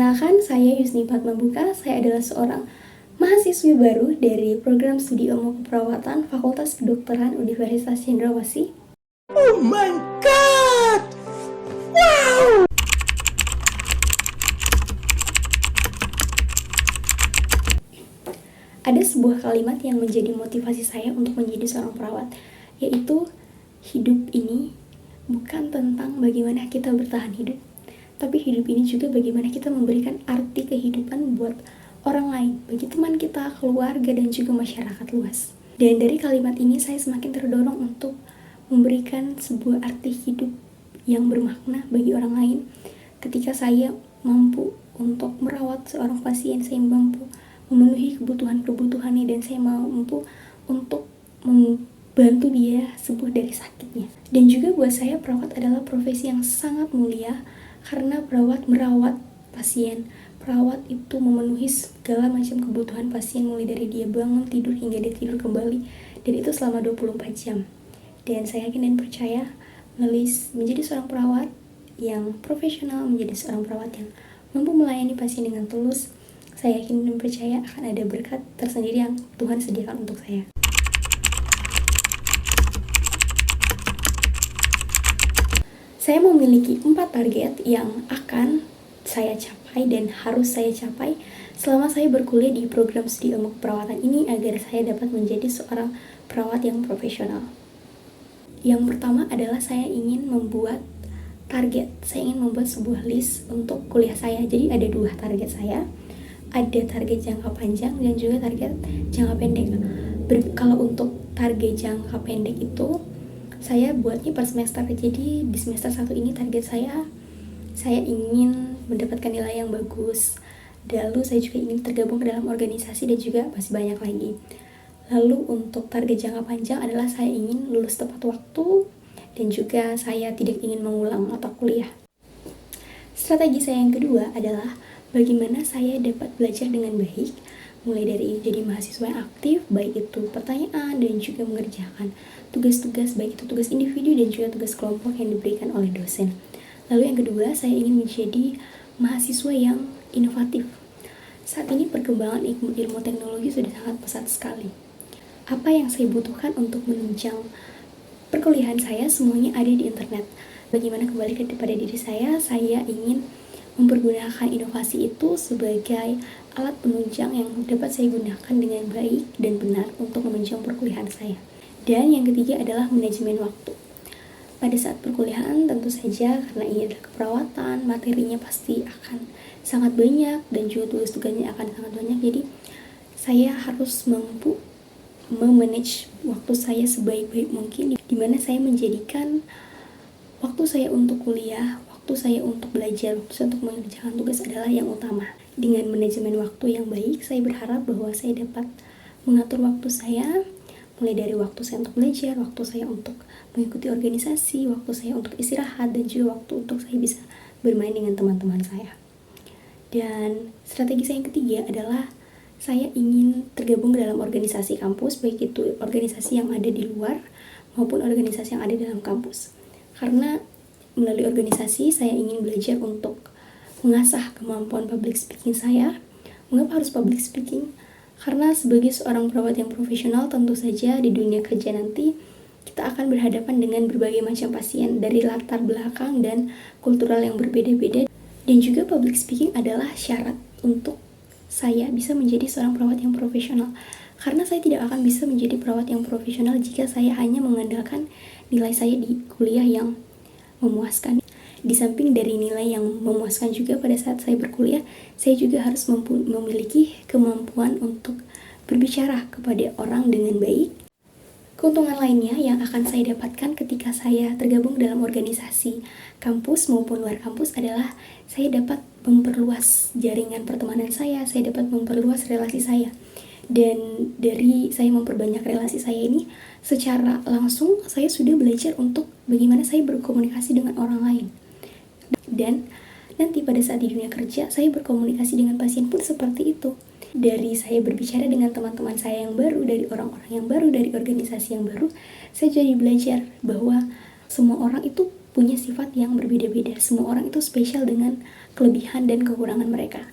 Perkenalkan, saya Yusni Fatmabuka. Saya adalah seorang mahasiswi baru dari program studi ilmu keperawatan Fakultas Kedokteran Universitas Cendrawasih. Oh my god! Wow! Ada sebuah kalimat yang menjadi motivasi saya untuk menjadi seorang perawat, yaitu hidup ini bukan tentang bagaimana kita bertahan hidup, tapi hidup ini juga bagaimana kita memberikan arti kehidupan buat orang lain, bagi teman kita, keluarga, dan juga masyarakat luas. Dan dari kalimat ini saya semakin terdorong untuk memberikan sebuah arti hidup yang bermakna bagi orang lain. Ketika saya mampu untuk merawat seorang pasien, saya mampu memenuhi kebutuhannya, dan saya mampu untuk membantu dia sembuh dari sakitnya. Dan juga buat saya perawat adalah profesi yang sangat mulia, karena perawat merawat pasien. Perawat itu memenuhi segala macam kebutuhan pasien, mulai dari dia bangun, tidur, hingga dia tidur kembali, dan itu selama 24 jam. Dan saya yakin dan percaya melalui menjadi seorang perawat yang profesional, menjadi seorang perawat yang mampu melayani pasien dengan tulus, saya yakin dan percaya akan ada berkat tersendiri yang Tuhan sediakan untuk saya. Saya memiliki 4 target yang akan saya capai dan harus saya capai selama saya berkuliah di program studi ilmu keperawatan ini, agar saya dapat menjadi seorang perawat yang profesional. Yang pertama adalah saya ingin membuat target. Saya ingin membuat sebuah list untuk kuliah saya. Jadi ada 2 target saya. Ada target jangka panjang dan juga target jangka pendek. Kalau untuk target jangka pendek itu saya buatnya per semester. Jadi di semester 1 ini target saya ingin mendapatkan nilai yang bagus. Lalu saya juga ingin tergabung ke dalam organisasi dan juga masih banyak lagi. Lalu untuk target jangka panjang adalah saya ingin lulus tepat waktu dan juga saya tidak ingin mengulang mata kuliah. Strategi saya yang kedua adalah bagaimana saya dapat belajar dengan baik, mulai dari jadi mahasiswa yang aktif, baik itu pertanyaan dan juga mengerjakan tugas-tugas, baik itu tugas individu dan juga tugas kelompok yang diberikan oleh dosen. Lalu yang kedua, saya ingin menjadi mahasiswa yang inovatif. Saat ini perkembangan ilmu teknologi sudah sangat pesat sekali. Apa yang saya butuhkan untuk menunjang perkuliahan saya, semuanya ada di internet. Bagaimana kembali kepada diri saya ingin mempergunakan inovasi itu sebagai alat penunjang yang dapat saya gunakan dengan baik dan benar untuk menunjang perkuliahan saya. Dan yang ketiga adalah manajemen waktu. Pada saat perkuliahan tentu saja karena ini adalah keperawatan, materinya pasti akan sangat banyak dan juga tugas-tugasnya akan sangat banyak. Jadi saya harus mampu memanage waktu saya sebaik-baik mungkin, di mana saya menjadikan waktu saya untuk kuliah, waktu saya untuk belajar, waktu saya untuk mengerjakan tugas adalah yang utama. Dengan manajemen waktu yang baik, saya berharap bahwa saya dapat mengatur waktu saya, mulai dari waktu saya untuk belajar, waktu saya untuk mengikuti organisasi, waktu saya untuk istirahat, dan juga waktu untuk saya bisa bermain dengan teman-teman saya. Dan strategi saya yang ketiga adalah saya ingin tergabung dalam organisasi kampus, baik itu organisasi yang ada di luar maupun organisasi yang ada di dalam kampus. Karena melalui organisasi saya ingin belajar untuk mengasah kemampuan public speaking saya. Mengapa harus public speaking? Karena sebagai seorang perawat yang profesional, tentu saja di dunia kerja nanti kita akan berhadapan dengan berbagai macam pasien dari latar belakang dan kultural yang berbeda-beda. Dan juga public speaking adalah syarat untuk saya bisa menjadi seorang perawat yang profesional. Karena saya tidak akan bisa menjadi perawat yang profesional jika saya hanya mengandalkan nilai saya di kuliah yang memuaskan. Di samping dari nilai yang memuaskan juga pada saat saya berkuliah, saya juga harus memiliki kemampuan untuk berbicara kepada orang dengan baik. Keuntungan lainnya yang akan saya dapatkan ketika saya tergabung dalam organisasi kampus maupun luar kampus adalah saya dapat memperluas jaringan pertemanan saya dapat memperluas relasi saya. Dan dari saya memperbanyak relasi saya ini, secara langsung saya sudah belajar untuk bagaimana saya berkomunikasi dengan orang lain. Dan nanti pada saat di dunia kerja, saya berkomunikasi dengan pasien pun seperti itu. Dari saya berbicara dengan teman-teman saya yang baru, dari orang-orang yang baru, dari organisasi yang baru, saya jadi belajar bahwa semua orang itu punya sifat yang berbeda-beda. Semua orang itu spesial dengan kelebihan dan kekurangan mereka.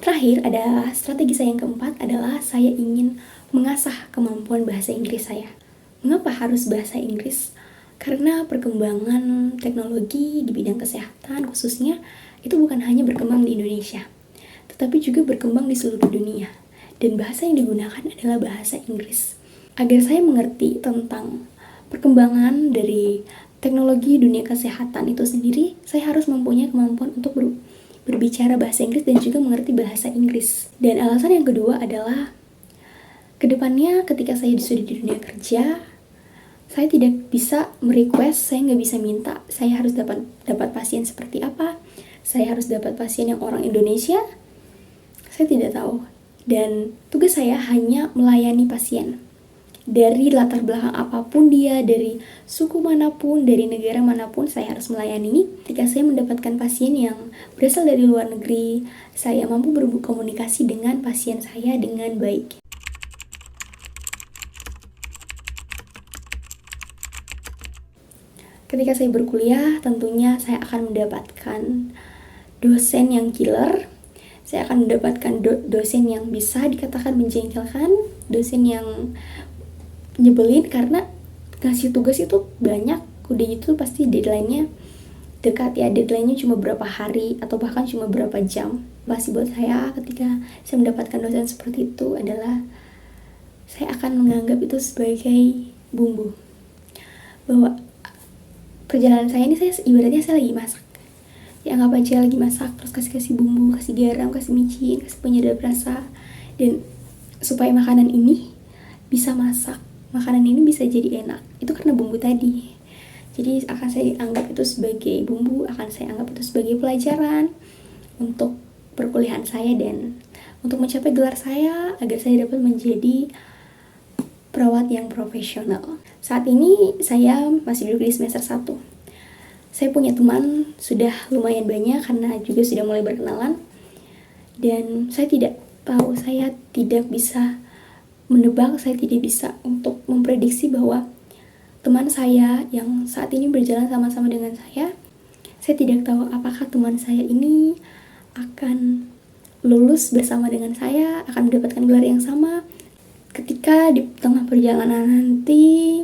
Terakhir, ada strategi saya yang keempat adalah saya ingin mengasah kemampuan bahasa Inggris saya. Mengapa harus bahasa Inggris? Karena perkembangan teknologi di bidang kesehatan khususnya itu bukan hanya berkembang di Indonesia, tetapi juga berkembang di seluruh dunia. Dan bahasa yang digunakan adalah bahasa Inggris. Agar saya mengerti tentang perkembangan dari teknologi dunia kesehatan itu sendiri, saya harus mempunyai kemampuan untuk berbicara bahasa Inggris dan juga mengerti bahasa Inggris. Dan alasan yang kedua adalah kedepannya ketika saya sudah di dunia kerja, saya tidak bisa merequest, saya nggak bisa minta, saya harus dapat pasien seperti apa, saya harus dapat pasien yang orang Indonesia, saya tidak tahu. Dan tugas saya hanya melayani pasien. Dari latar belakang apapun dia, dari suku manapun, dari negara manapun, saya harus melayani. Ketika saya mendapatkan pasien yang berasal dari luar negeri, saya mampu berkomunikasi dengan pasien saya dengan baik. Ketika saya berkuliah, tentunya saya akan mendapatkan dosen yang killer. Saya akan mendapatkan dosen yang bisa dikatakan menjengkelkan, dosen yang nyebelin karena ngasih tugas itu banyak, udah gitu pasti deadline-nya dekat ya, deadline-nya cuma berapa hari atau bahkan cuma berapa jam. Pasti buat saya ketika saya mendapatkan dosen seperti itu adalah saya akan menganggap itu sebagai bumbu, bahwa perjalanan saya ini ibaratnya saya lagi masak ya, anggap aja lagi masak, terus kasih bumbu, kasih garam, kasih micin, kasih penyedap rasa, dan supaya makanan ini bisa masak, makanan ini bisa jadi enak, itu karena bumbu tadi. Jadi akan saya anggap itu sebagai bumbu, akan saya anggap itu sebagai pelajaran untuk perkuliahan saya dan untuk mencapai gelar saya agar saya dapat menjadi perawat yang profesional. Saat ini saya masih duduk di semester 1. Saya punya teman sudah lumayan banyak karena juga sudah mulai berkenalan. Dan saya tidak tahu, saya tidak bisa menebak, saya tidak bisa untuk memprediksi bahwa teman saya yang saat ini berjalan sama-sama dengan saya tidak tahu apakah teman saya ini akan lulus bersama dengan saya, akan mendapatkan gelar yang sama. Ketika di tengah perjalanan nanti,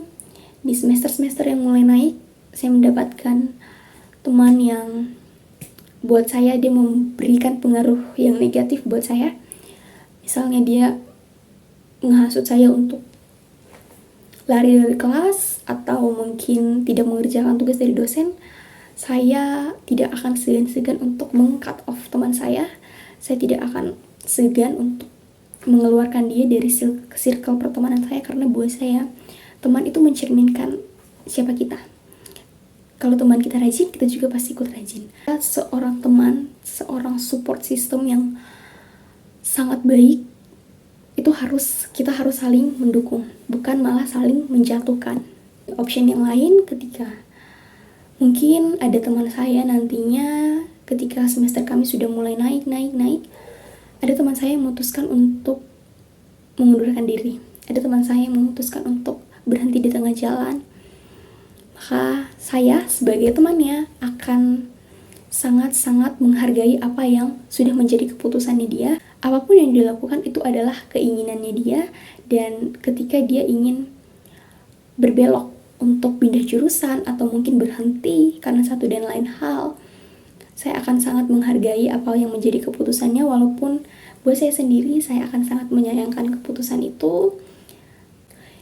di semester-semester yang mulai naik, saya mendapatkan teman yang buat saya dia memberikan pengaruh yang negatif buat saya. Misalnya dia menghasut saya untuk lari dari kelas atau mungkin tidak mengerjakan tugas dari dosen. Saya tidak akan segan-segan untuk meng-cut off teman saya. Saya tidak akan segan untuk mengeluarkan dia dari circle pertemanan saya, karena buat saya teman itu mencerminkan siapa kita. Kalau teman kita rajin, kita juga pasti ikut rajin. Seorang teman, seorang support system yang sangat baik, itu kita harus saling mendukung, bukan malah saling menjatuhkan. Option yang lain ketika mungkin ada teman saya nantinya ketika semester kami sudah mulai naik, ada teman saya yang memutuskan untuk mengundurkan diri. Ada teman saya yang memutuskan untuk berhenti di tengah jalan. Maka saya sebagai temannya akan sangat-sangat menghargai apa yang sudah menjadi keputusannya dia. Apapun yang dilakukan itu adalah keinginannya dia, dan ketika dia ingin berbelok untuk pindah jurusan atau mungkin berhenti karena satu dan lain hal, saya akan sangat menghargai apa yang menjadi keputusannya, walaupun buat saya sendiri saya akan sangat menyayangkan keputusan itu.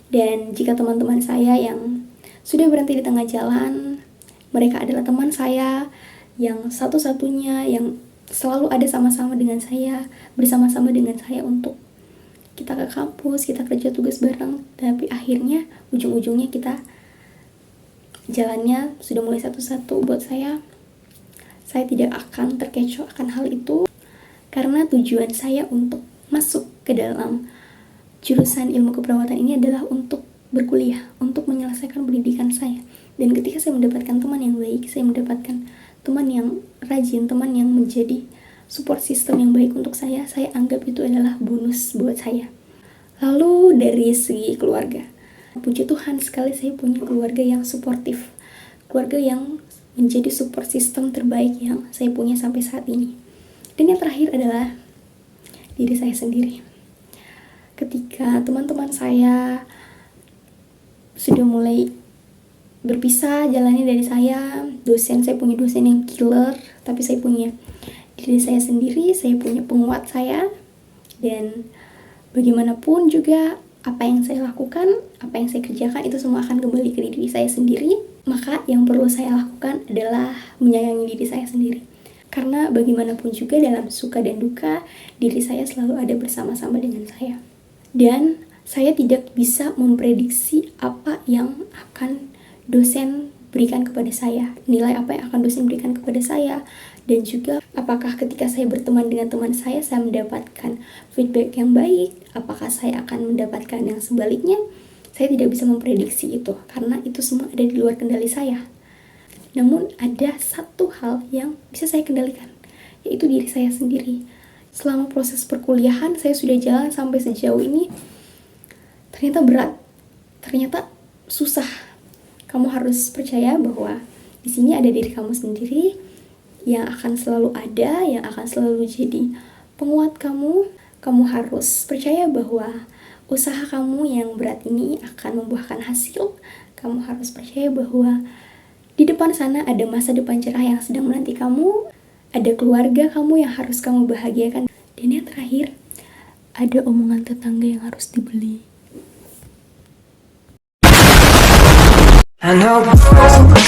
Dan jika teman-teman saya yang sudah berhenti di tengah jalan, mereka adalah teman saya yang satu-satunya yang selalu ada sama-sama dengan saya, bersama-sama dengan saya untuk kita ke kampus, kita kerja tugas bareng, tapi akhirnya ujung-ujungnya kita jalannya sudah mulai satu-satu. Buat saya tidak akan terkecoh akan hal itu, karena tujuan saya untuk masuk ke dalam jurusan ilmu keperawatan ini adalah untuk berkuliah, untuk menyelesaikan pendidikan saya. Dan ketika saya mendapatkan teman yang baik, saya mendapatkan teman yang rajin, teman yang menjadi support system yang baik untuk saya anggap itu adalah bonus buat saya. Lalu dari segi keluarga, puji Tuhan sekali saya punya keluarga yang suportif, keluarga yang menjadi support system terbaik yang saya punya sampai saat ini. Dan yang terakhir adalah diri saya sendiri. Ketika teman-teman saya sudah mulai berpisah jalannya dari saya punya dosen yang killer, tapi saya punya diri saya sendiri, saya punya penguat saya, dan bagaimanapun juga apa yang saya lakukan, apa yang saya kerjakan itu semua akan kembali ke diri saya sendiri. Maka yang perlu saya lakukan adalah menyayangi diri saya sendiri. Karena bagaimanapun juga dalam suka dan duka, diri saya selalu ada bersama-sama dengan saya. Dan saya tidak bisa memprediksi apa yang akan dosen berikan kepada saya, nilai apa yang akan dosen berikan kepada saya, dan juga apakah ketika saya berteman dengan teman saya mendapatkan feedback yang baik, apakah saya akan mendapatkan yang sebaliknya. Saya tidak bisa memprediksi itu, karena itu semua ada di luar kendali saya. Namun ada satu hal yang bisa saya kendalikan, yaitu diri saya sendiri. Selama proses perkuliahan, saya sudah jalan sampai sejauh ini. Ternyata berat, ternyata susah. Kamu harus percaya bahwa di sini ada diri kamu sendiri yang akan selalu ada, yang akan selalu jadi penguat kamu. Kamu harus percaya bahwa usaha kamu yang berat ini akan membuahkan hasil. Kamu harus percaya bahwa di depan sana ada masa depan cerah yang sedang menanti kamu. Ada keluarga kamu yang harus kamu bahagiakan. Dan yang terakhir, ada omongan tetangga yang harus dibeli. I know you're not,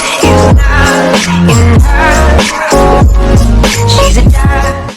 she's a dime.